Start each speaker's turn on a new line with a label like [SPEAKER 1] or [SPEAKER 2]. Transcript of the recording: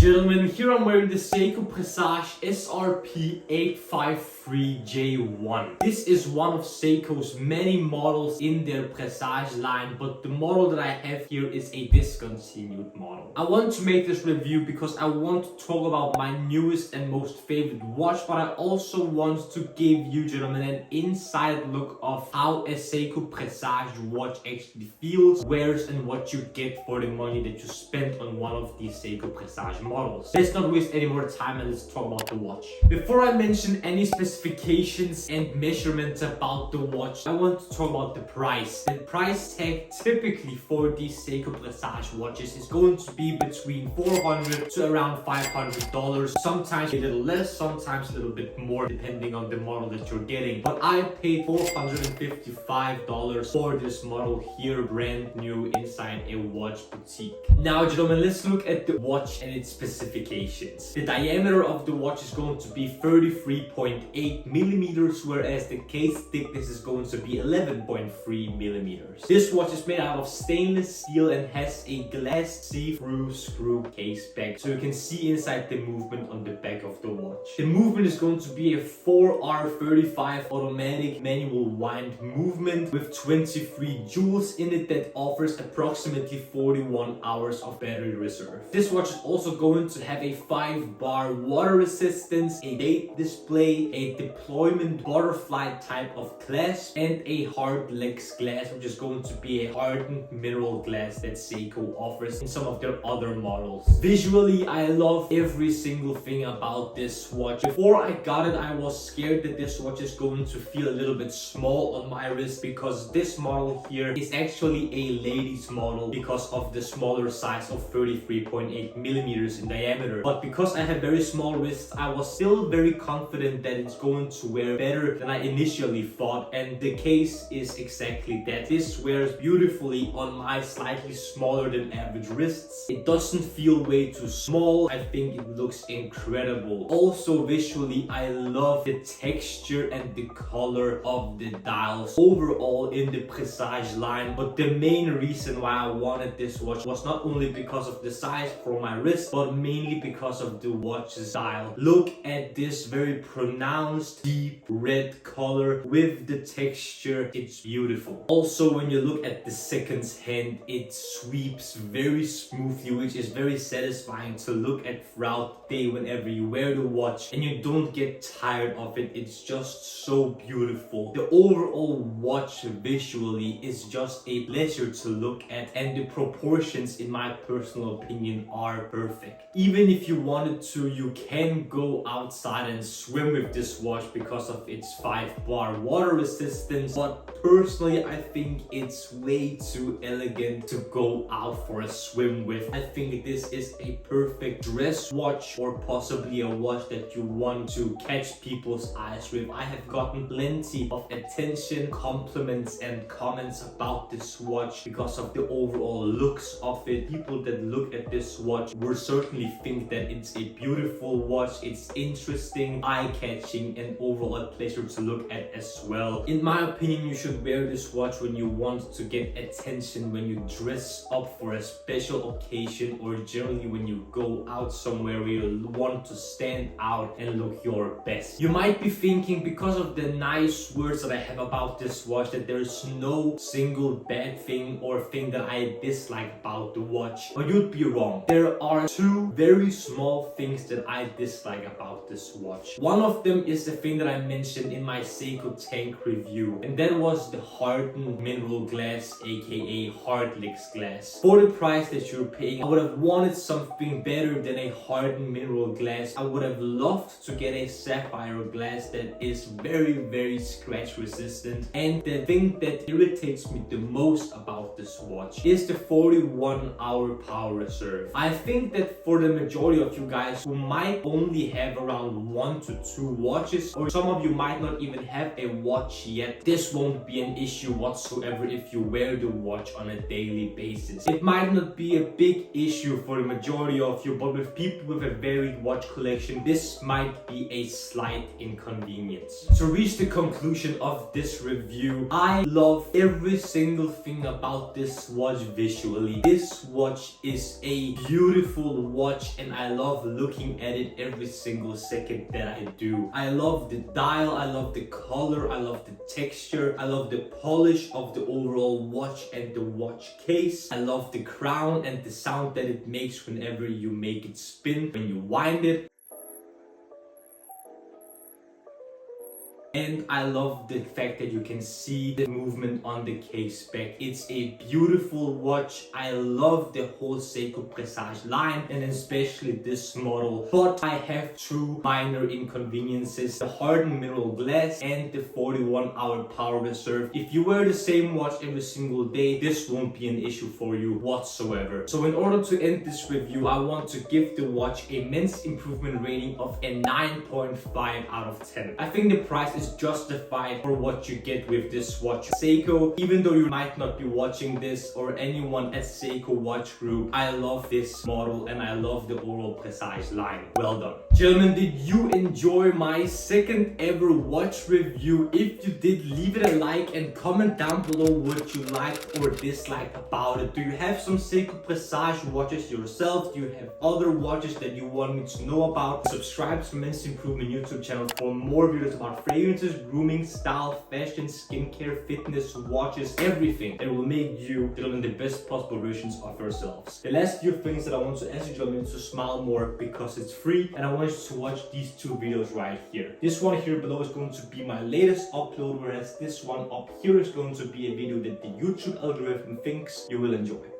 [SPEAKER 1] gentlemen, here I'm wearing the Seiko Presage SRP853J1. This is one of Seiko's many models in their Presage line, but the model that I have here is a discontinued model. I want to make this review because I want to talk about my newest and most favorite watch, but I also want to give you gentlemen an inside look of how a Seiko Presage watch actually feels, wears, and what you get for the money that you spent on one of these Seiko Presage models. Let's not waste any more time and let's talk about the watch. Before I mention any specifications and measurements about the watch, I want to talk about the price. The price tag typically for these Seiko Presage watches is going to be between $400 to around $500. Sometimes a little less, sometimes a little bit more depending on the model that you're getting. But I paid $455 for this model here, brand new inside a watch boutique. Now gentlemen, let's look at the watch and its specifications. The diameter of the watch is going to be 33.8 millimeters, whereas the case thickness is going to be 11.3 millimeters. This watch is made out of stainless steel and has a glass see-through screw case back, so you can see inside the movement on the back of the watch. The movement is going to be a 4R35 automatic manual wind movement with 23 jewels in it that offers approximately 41 hours of battery reserve. This watch is also going to have a 5-bar water resistance, a date display, a deployment butterfly type of clasp, and a hard legs glass, which is going to be a hardened mineral glass that Seiko offers in some of their other models. Visually, I love every single thing about this watch. Before I got it, I was scared that this watch is going to feel a little bit small on my wrist because this model here is actually a ladies model because of the smaller size of 33.8 millimeters in diameter. But because I have very small wrists, I was still very confident that it's going to wear better than I initially thought, and the case is exactly that. This wears beautifully on my slightly smaller than average wrists. It doesn't feel way too small. I think it looks incredible. Also visually, I love the texture and the color of the dials overall in the Presage line, but the main reason why I wanted this watch was not only because of the size for my wrist, but mainly because of the watch's dial. Look at this very pronounced deep red color with the texture. It's beautiful. Also, when you look at the seconds hand, it sweeps very smoothly, which is very satisfying to look at throughout the day whenever you wear the watch, and you don't get tired of it. It's just so beautiful. The overall watch visually is just a pleasure to look at, and the proportions, in my personal opinion, are perfect. Even if you wanted to, you can go outside and swim with this watch because of its 5-bar water resistance, but personally I think it's way too elegant to go out for a swim with. I think this is a perfect dress watch, or possibly a watch that you want to catch people's eyes with. I have gotten plenty of attention, compliments, and comments about this watch because of the overall looks of it. People that look at this watch will certainly think that it's a beautiful watch, it's interesting, eye-catching, and overall a pleasure to look at as well. In my opinion, you should wear this watch when you want to get attention, when you dress up for a special occasion, or generally when you go out somewhere where you want to stand out and look your best. You might be thinking, because of the nice words that I have about this watch, that there's no single bad thing or thing that I dislike about the watch, but you'd be wrong. There are two very small things that I dislike about this watch. One of them is the thing that I mentioned in my Seiko tank review, and that was the hardened mineral glass, aka hard legs glass. For the price that you're paying, I would have wanted something better than a hardened mineral glass. I would have loved to get a sapphire glass that is very scratch resistant. And the thing that irritates me the most about this watch is the 41-hour power reserve. I think that for the majority of you guys who might only have around 1 to 2 watches, or some of you might not even have a watch yet, this won't be an issue whatsoever if you wear the watch on a daily basis. It might not be a big issue for the majority of you, but with people with a varied watch collection, this might be a slight inconvenience. To reach the conclusion of this review, I love every single thing about this watch visually. This watch is a beautiful watch and I love looking at it every single second that I do. I love the dial, I love the color, I love the texture, I love the polish of the overall watch and the watch case. I love the crown and the sound that it makes whenever you make it spin, when you wind it. And I love the fact that you can see the movement on the case back. It's a beautiful watch. I love the whole Seiko Presage line and especially this model. But I have two minor inconveniences: the hardened mineral glass and the 41-hour power reserve. If you wear the same watch every single day, this won't be an issue for you whatsoever. So in order to end this review, I want to give the watch a men's improvement rating of a 9.5 out of 10. I think the price is justified for what you get with this watch. Seiko, even though you might not be watching this, or anyone at Seiko Watch Group, I love this model and I love the overall Presage line. Well done. Gentlemen, did you enjoy my second ever watch review? If you did, leave it a like and comment down below what you liked or disliked about it. Do you have some Seiko Presage watches yourself? Do you have other watches that you want me to know about? Subscribe to Men's Improvement YouTube channel for more videos about fragrances, grooming, style, fashion, skincare, fitness, watches, everything that will make you, gentlemen, the best possible versions of yourselves. The last few things that I want to ask you, gentlemen, is to smile more because it's free, and I want you to watch these two videos right here. This one here below is going to be my latest upload, whereas this one up here is going to be a video that the YouTube algorithm thinks you will enjoy.